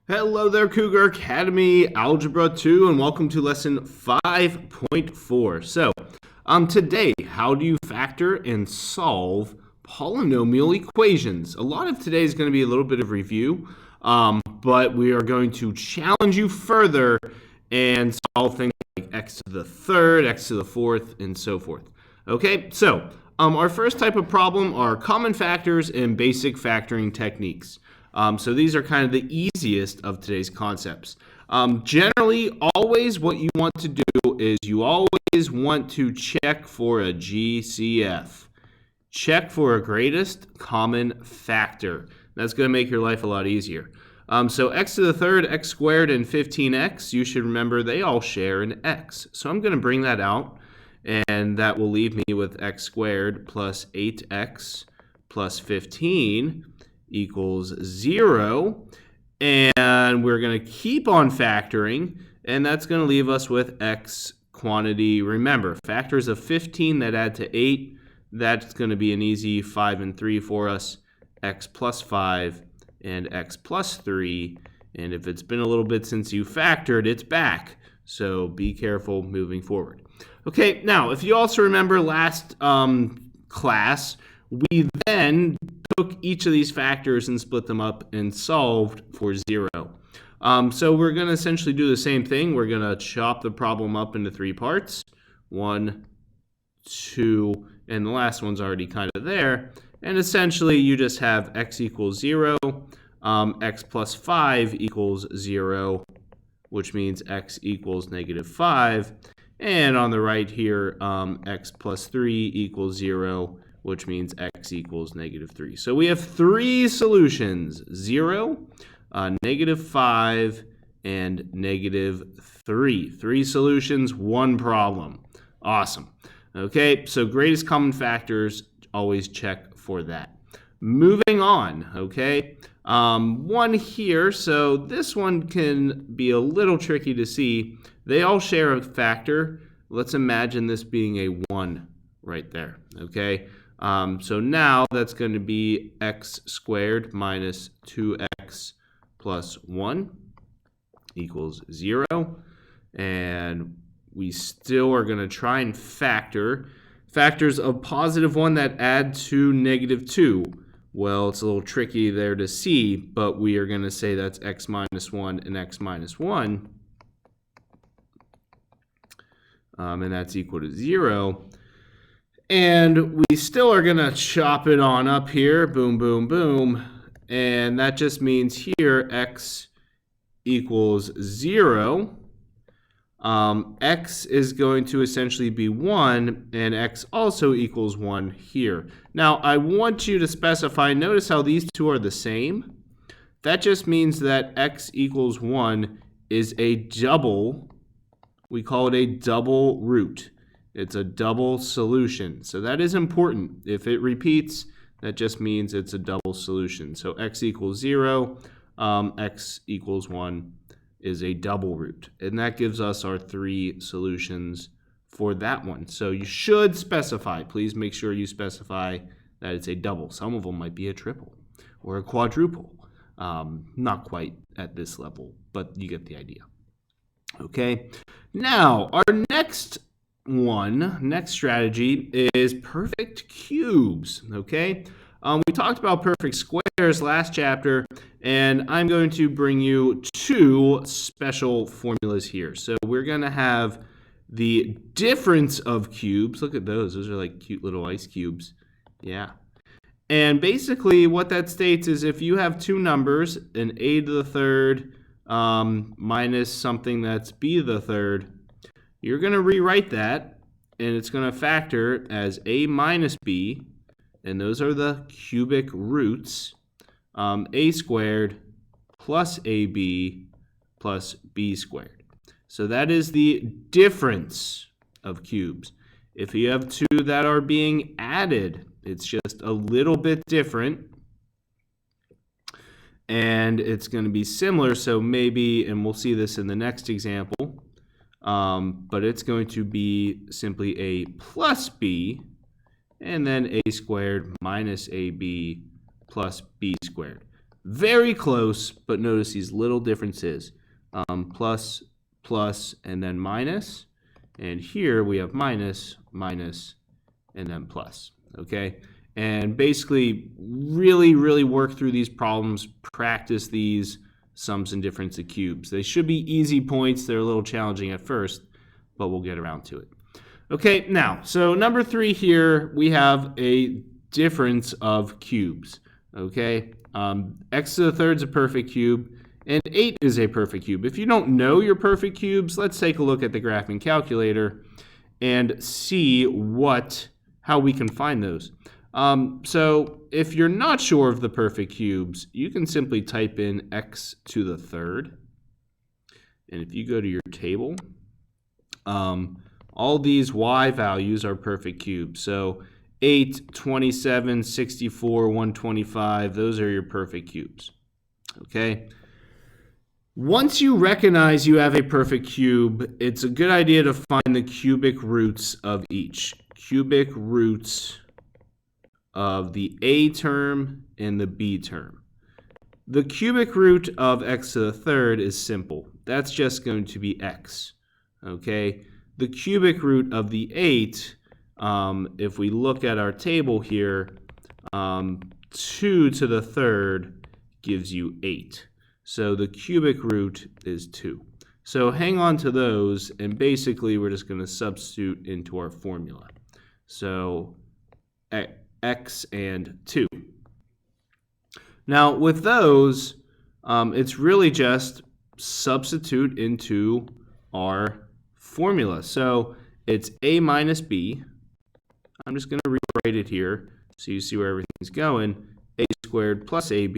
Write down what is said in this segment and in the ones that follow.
Hello there, Cougar Academy Algebra 2, and welcome to lesson 5.4. Today, how do you factor and solve polynomial equations? A lot of today is going to be a little bit of review, but we are going to challenge you further and solve things like x to the third, x to the fourth, and so forth. Okay, so our first type of problem are common factors and basic factoring techniques. So these are kind of the easiest of today's concepts. Generally, always what you want to do is you always want to check for a GCF. Check for a greatest common factor. That's going to make your life a lot easier. So x to the third, x squared, and 15x, you should remember they all share an x. So I'm going to bring that out, and that will leave me with x squared plus 8x plus 15 equals 0, and we're going to keep on factoring, and that's going to leave us with x quantity. Remember, factors of 15 that add to 8, that's going to be an easy 5 and 3 for us, x plus 5 and x plus 3, and if it's been a little bit since you factored, it's back, so be careful moving forward. Okay, now if you also remember last class, we then took each of these factors and split them up and solved for 0. So we're going to essentially do the same thing. We're going to chop the problem up into 3 parts. 1, 2, and the last one's already kind of there. And essentially you just have x equals 0, x plus 5 equals 0, which means x equals negative 5. And on the right here, x plus 3 equals 0, which means x equals negative 3. So we have 3 solutions, 0, negative 5, and negative 3. 3 solutions, 1 problem. Awesome. Okay, so greatest common factors, always check for that. Moving on, okay, one here, so this one can be a little tricky to see. They all share a factor. Let's imagine this being a 1 right there, okay? So now that's going to be x squared minus 2x plus 1 equals 0. And we still are going to try and factor factors of positive 1 that add to negative 2. Well, it's a little tricky there to see, but we are going to say that's x minus 1 and x minus 1. And that's equal to 0. And we still are going to chop it on up here, boom, boom, boom, and that just means here x equals 0. X is going to essentially be 1, and x also equals 1 here. Now, I want you to specify, notice how these two are the same. That just means that x equals 1 is a double, we call it a double root. It's a double solution. So that is important. If it repeats, that just means it's a double solution. So x equals 0, x equals 1 is a double root. And that gives us our 3 solutions for that one. So you should specify. Please make sure you specify that it's a double. Some of them might be a triple or a quadruple. Not quite at this level, but you get the idea. Okay. Now, our next strategy is perfect cubes, okay? We talked about perfect squares last chapter, and I'm going to bring you 2 special formulas here. So we're going to have the difference of cubes. Look at those. Those are like cute little ice cubes. Yeah. And basically what that states is if you have 2 numbers, an a to the third minus something that's b to the third, you're going to rewrite that, and it's going to factor as a minus b, and those are the cubic roots, a squared plus ab plus b squared. So that is the difference of cubes. If you have 2 that are being added, it's just a little bit different, and it's going to be similar, so maybe, and we'll see this in the next example, but it's going to be simply a plus b, and then a squared minus ab plus b squared. Very close, but notice these little differences. Plus, plus, and then minus. And here we have minus, minus, and then plus. Okay? And basically, really work through these problems. Practice these sums and difference of cubes. They should be easy points. They're a little challenging at first, but we'll get around to it. Okay, now, so number 3 here, we have a difference of cubes. Okay, x to the third is a perfect cube, and 8 is a perfect cube. If you don't know your perfect cubes, let's take a look at the graphing calculator and see how we can find those. So if you're not sure of the perfect cubes, you can simply type in x to the third. And if you go to your table, all these y values are perfect cubes. So 8, 27, 64, 125, those are your perfect cubes. Okay? Once you recognize you have a perfect cube, it's a good idea to find the cubic roots of each. Cubic roots of the a term and the b term. The cubic root of x to the third is simple. That's just going to be x. Okay? The cubic root of the 8, if we look at our table here, 2 to the third gives you 8. So the cubic root is 2. So hang on to those, and basically we're just going to substitute into our formula. So x and 2. Now with those, it's really just substitute into our formula. So it's a minus b. I'm just going to rewrite it here so you see where everything's going. A squared plus ab,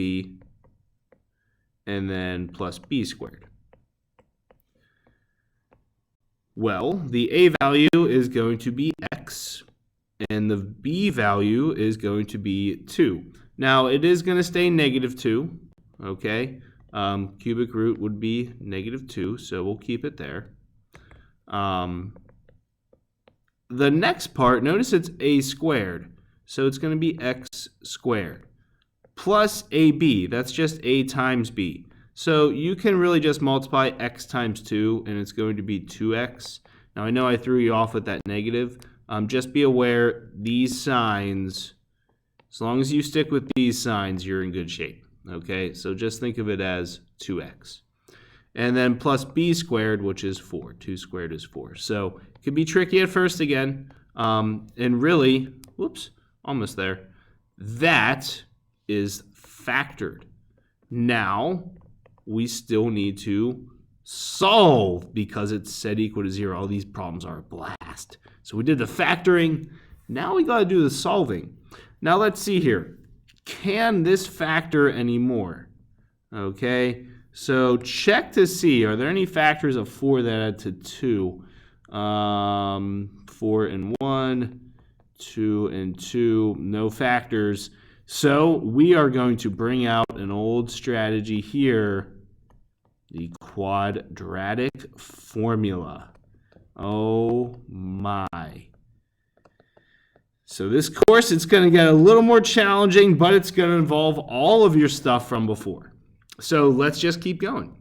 and then plus b squared. Well, the a value is going to be x, and the b value is going to be 2. Now, it is going to stay negative 2, okay? Cubic root would be negative 2, so we'll keep it there. The next part, notice it's a squared, so it's going to be x squared, plus ab, that's just a times b. So you can really just multiply x times 2, and it's going to be 2x. Now, I know I threw you off with that negative. Just be aware, these signs, as long as you stick with these signs, you're in good shape. Okay, so just think of it as 2x. And then plus b squared, which is 4. 2 squared is 4. So it can be tricky at first again. And really, whoops, almost there. That is factored. Now, we still need to solve because it's set equal to 0. All these problems are a blast. So we did the factoring. Now we got to do the solving. Now let's see here. Can this factor anymore? Okay, so check to see, are there any factors of 4 that add to 2? 4 and 1, 2 and 2, no factors. So we are going to bring out an old strategy here, the quadratic formula. Oh my. So this course, it's going to get a little more challenging, but it's going to involve all of your stuff from before. So let's just keep going.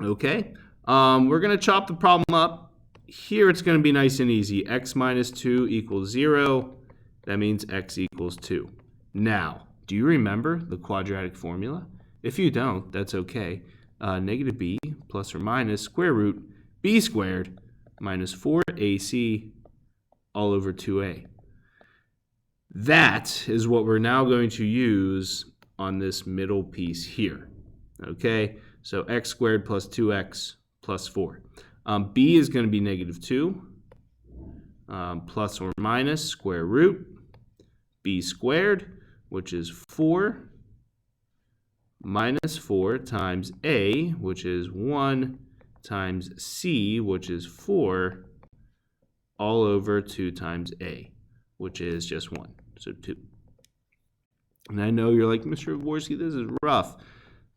Okay, we're going to chop the problem up. Here it's going to be nice and easy. X minus 2 equals 0. That means x equals 2. Now, do you remember the quadratic formula? If you don't, that's okay. Negative b plus or minus square root b squared minus 4ac all over 2a. That is what we're now going to use on this middle piece here. Okay, so x squared plus 2x plus 4. B is going to be negative 2 plus or minus square root b squared, which is 4, minus 4 times a, which is 1, times c, which is 4, all over 2 times a, which is just 1, so 2. And I know you're like, Mr. Jaworski, this is rough.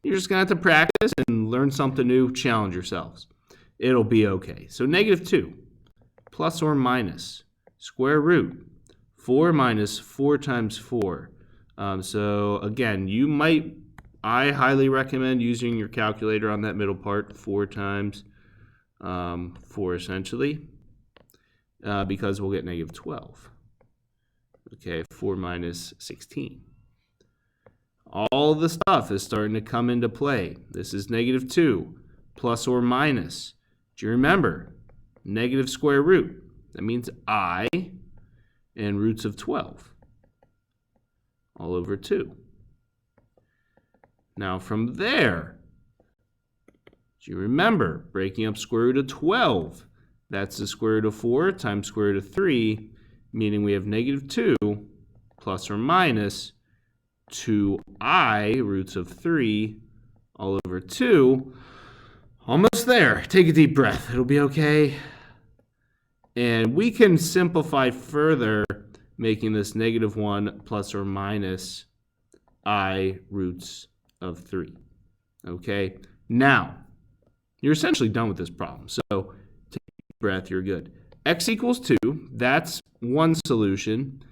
You're just going to have to practice and learn something new, challenge yourselves. It'll be okay. So negative 2 plus or minus square root 4 minus 4 times 4. So again, you might I highly recommend using your calculator on that middle part, 4 times 4 essentially, because we'll get negative 12. Okay, 4 minus 16. All the stuff is starting to come into play. This is negative 2, plus or minus. Do you remember? Negative square root. That means I and roots of 12 all over 2. Now from there, do you remember breaking up square root of 12? That's the square root of 4 times square root of 3, meaning we have negative 2 plus or minus 2i roots of 3 all over 2. Almost there. Take a deep breath. It'll be okay. And we can simplify further, making this negative 1 plus or minus I roots of 3. Okay? Now, you're essentially done with this problem. So take a deep breath. You're good. X equals 2. That's one solution.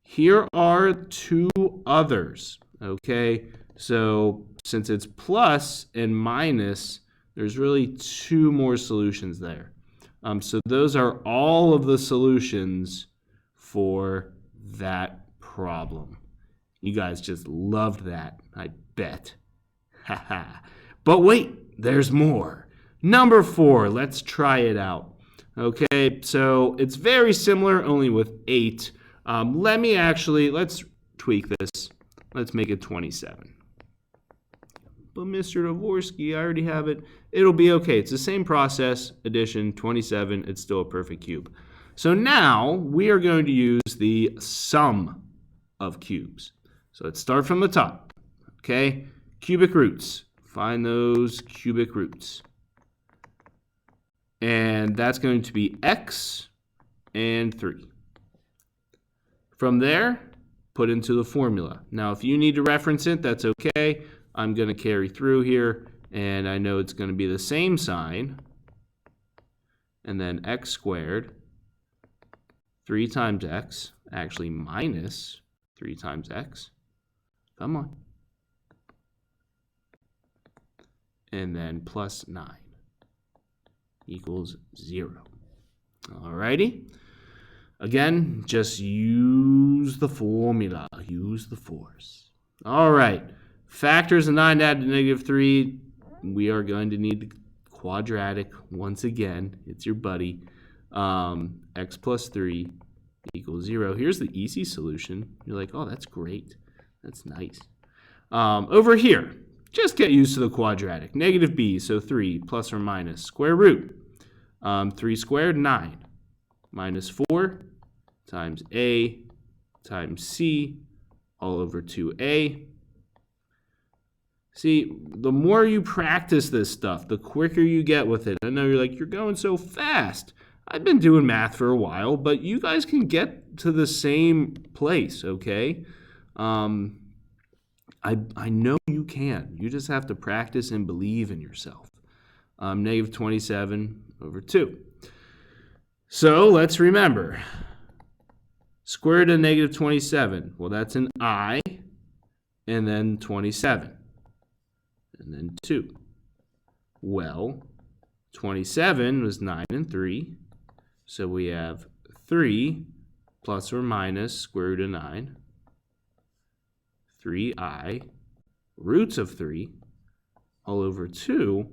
Here are 2 others. Okay? So since it's plus and minus, there's really 2 more solutions there. So those are all of the solutions for that problem. You guys just loved that, I bet. But wait, there's more. Number 4, let's try it out. Okay, so it's very similar, only with 8. Let's tweak this. Let's make it 27. But Mr. Dvorsky, I already have it. It'll be okay. It's the same process, addition, 27. It's still a perfect cube. So now we are going to use the sum of cubes. So let's start from the top. Okay, cubic roots. Find those cubic roots. And that's going to be x and 3. From there, put into the formula. Now, if you need to reference it, that's okay. I'm going to carry through here, and I know it's going to be the same sign, and then x squared, 3 times x, actually minus 3 times x. Come on. And then plus 9 equals 0. Alrighty. Again, just use the formula. Use the force. All right. Factors of 9 to add to negative 3. We are going to need the quadratic once again. It's your buddy. X plus 3 equals 0. Here's the easy solution. You're like, oh, that's great. That's nice. Over here, just get used to the quadratic. Negative b, so 3 plus or minus square root. 3 squared, 9. Minus 4 times a times c all over 2a. See, the more you practice this stuff, the quicker you get with it. I know you're like, you're going so fast. I've been doing math for a while, but you guys can get to the same place, okay? I know you can. You just have to practice and believe in yourself. Negative 27 over 2. So let's remember. Square root of negative 27. Well, that's an I, and then 27. And then 2. Well, 27 was 9 and 3. So we have 3 plus or minus square root of 9. 3i roots of 3 all over 2.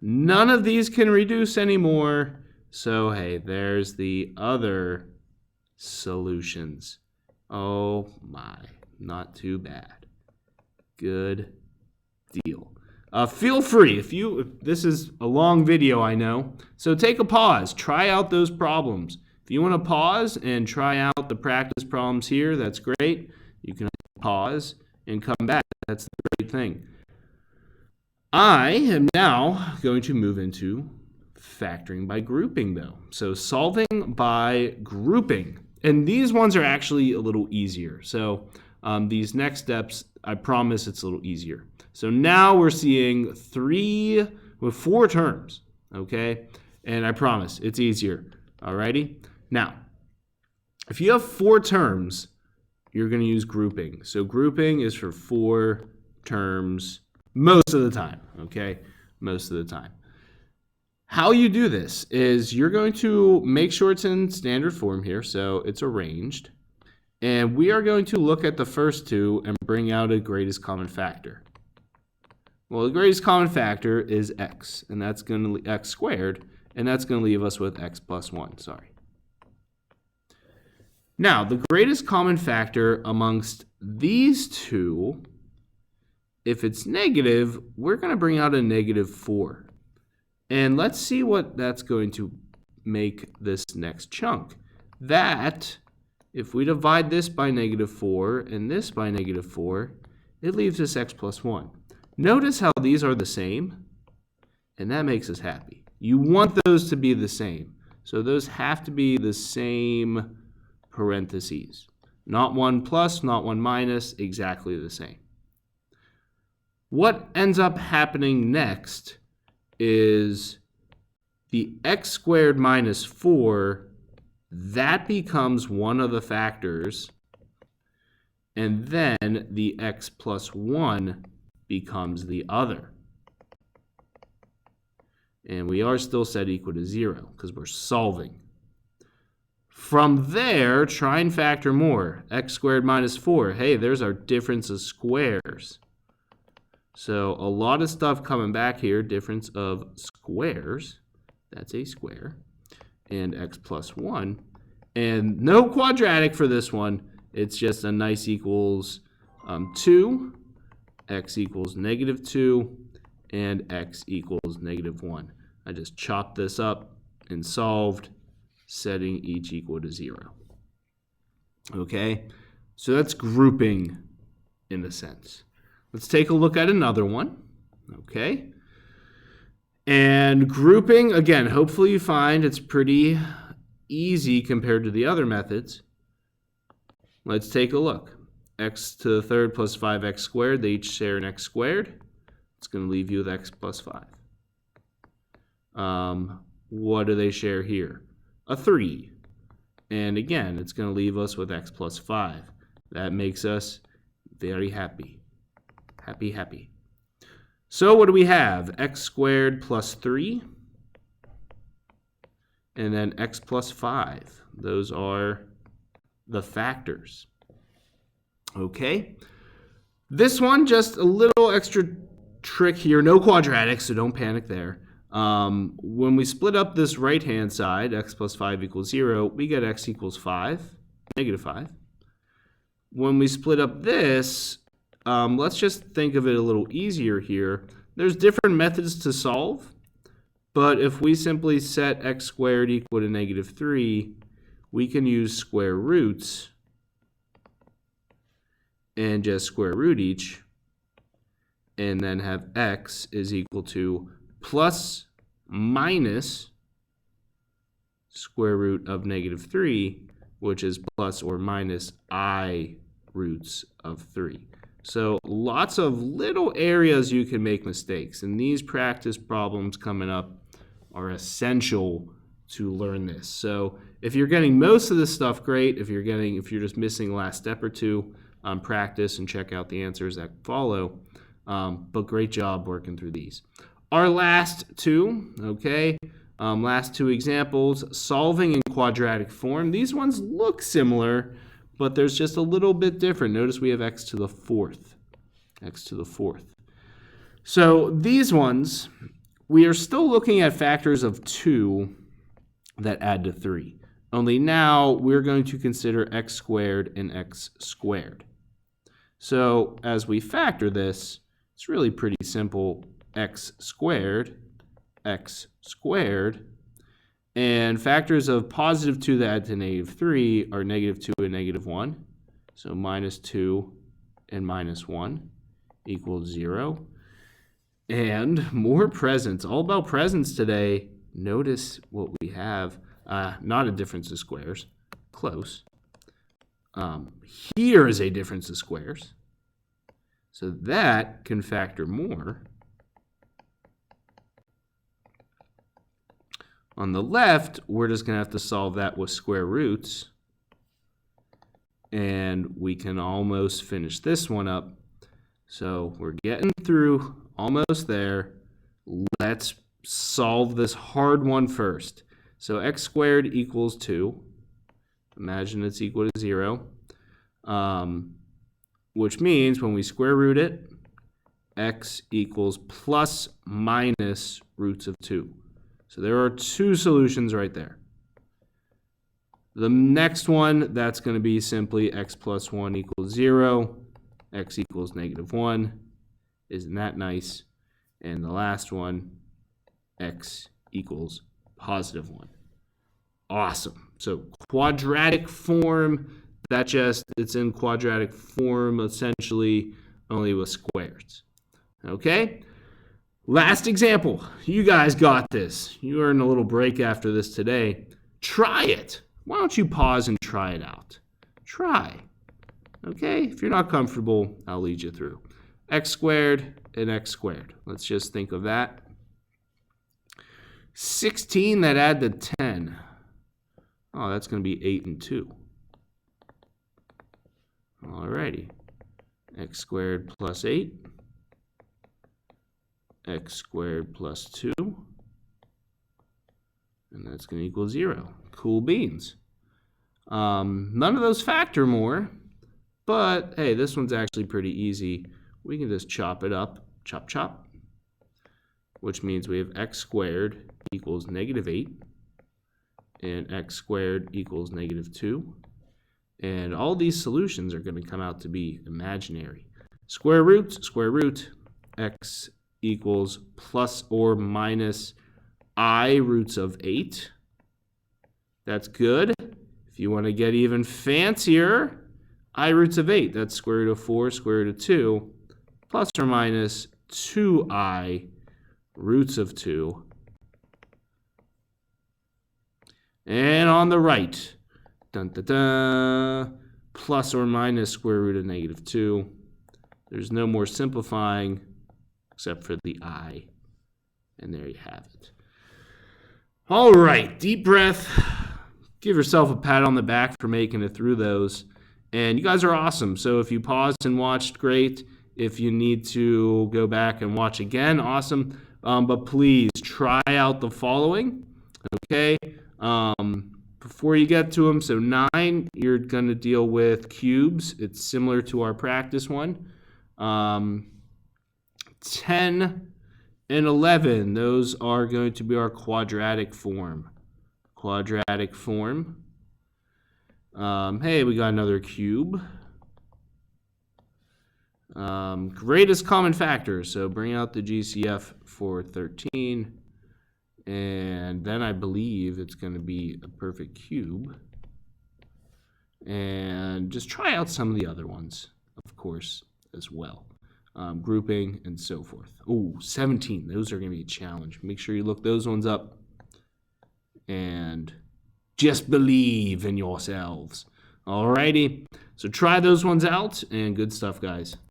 None of these can reduce anymore. So, hey, there's the other solutions. Oh, my. Not too bad. Good deal. Feel free, if this is a long video, I know, so take a pause. Try out those problems. If you want to pause and try out the practice problems here, that's great. You can pause and come back. That's the great thing. I am now going to move into factoring by grouping, though. So solving by grouping. And these ones are actually a little easier. So these next steps, I promise it's a little easier. So now we're seeing 4 terms, okay? And I promise it's easier, alrighty? Now, if you have 4 terms, you're going to use grouping. So grouping is for 4 terms most of the time, okay? Most of the time. How you do this is you're going to make sure it's in standard form here, so it's arranged. And we are going to look at the first two and bring out a greatest common factor. Well, the greatest common factor is x, and that's going to x squared, and that's going to leave us with x plus 1, sorry. Now, the greatest common factor amongst these two, if it's negative, we're going to bring out a negative 4. And let's see what that's going to make this next chunk. That, if we divide this by negative 4 and this by negative 4, it leaves us x plus 1. Notice how these are the same, and that makes us happy. You want those to be the same. So those have to be the same parentheses. Not one plus, not one minus, exactly the same. What ends up happening next is the x squared minus 4, that becomes one of the factors, and then the x plus 1 becomes the other. And we are still set equal to 0 because we're solving. From there, try and factor more. X squared minus 4. Hey, there's our difference of squares. So a lot of stuff coming back here. Difference of squares. That's a square. And x plus 1. And no quadratic for this one. It's just a nice equals 2. X equals negative 2. And x equals negative 1. I just chopped this up and solved, setting each equal to 0. Okay, so that's grouping in a sense. Let's take a look at another one. Okay, and grouping, again, hopefully you find it's pretty easy compared to the other methods. Let's take a look. X to the third plus 5x squared, they each share an x squared. It's going to leave you with x plus 5. What do they share here? A 3. And again, it's going to leave us with x plus 5. That makes us very happy. Happy, happy. So what do we have? X squared plus 3. And then x plus 5. Those are the factors. Okay. This one, just a little extra trick here. No quadratic, so don't panic there. When we split up this right-hand side, x plus 5 equals 0, we get x equals 5, negative 5. When we split up this, let's just think of it a little easier here. There's different methods to solve, but if we simply set x squared equal to negative 3, we can use square roots and just square root each, and then have x is equal to plus minus square root of negative 3, which is plus or minus I roots of 3. So lots of little areas you can make mistakes, and these practice problems coming up are essential to learn this. So if you're getting most of this stuff, great. If you're just missing the last step or two, practice and check out the answers that follow. But great job working through these. Our last two, okay, last two examples, solving in quadratic form. These ones look similar, but there's just a little bit different. Notice we have x to the fourth, x to the fourth. So these ones, we are still looking at factors of 2 that add to 3. Only now we're going to consider x squared and x squared. So as we factor this, it's really pretty simple. X squared, and factors of positive 2 that add to negative 3 are negative 2 and negative 1. So minus 2 and minus 1 equals 0. And more presents, all about presents today. Notice what we have, not a difference of squares, close. Here is a difference of squares. So that can factor more. On the left, we're just going to have to solve that with square roots. And we can almost finish this one up. So we're getting through, almost there. Let's solve this hard one first. So x squared equals 2. Imagine it's equal to 0. Which means when we square root it, x equals plus minus roots of 2. So there are 2 solutions right there. The next one, that's going to be simply x plus 1 equals 0. X equals -1. Isn't that nice? And the last one, x equals +1. Awesome. So quadratic form, it's in quadratic form essentially, only with squares. Okay? Last example. You guys got this. You earned a little break after this today. Try it. Why don't you pause and try it out? Try. Okay? If you're not comfortable, I'll lead you through. X squared and x squared. Let's just think of that. 16 that add to 10. Oh, that's going to be 8 and 2. Alrighty. X squared plus 8. X squared plus 2. And that's going to equal 0. Cool beans. None of those factor more. But, hey, this one's actually pretty easy. We can just chop it up. Chop, chop. Which means we have x squared equals -8. And x squared equals -2. And all these solutions are going to come out to be imaginary. Square root, x equals plus or minus I roots of 8. That's good. If you want to get even fancier, I roots of 8, that's square root of 4, square root of 2, plus or minus 2I roots of 2. And on the right, dun, dun, dun, plus or minus square root of -2. There's no more simplifying except for the I. And there you have it. All right, deep breath. Give yourself a pat on the back for making it through those. And you guys are awesome. So if you paused and watched, great. If you need to go back and watch again, awesome. But please try out the following, okay? Before you get to them, so 9, you're going to deal with cubes. It's similar to our practice one. 10 and 11, those are going to be our quadratic form. Quadratic form. Hey, we got another cube. Greatest common factor, so bring out the GCF for 13. And then I believe it's going to be a perfect cube. And just try out some of the other ones, of course, as well. Grouping and so forth. Oh, 17. Those are going to be a challenge. Make sure you look those ones up. And just believe in yourselves. Alrighty. So try those ones out, and good stuff, guys.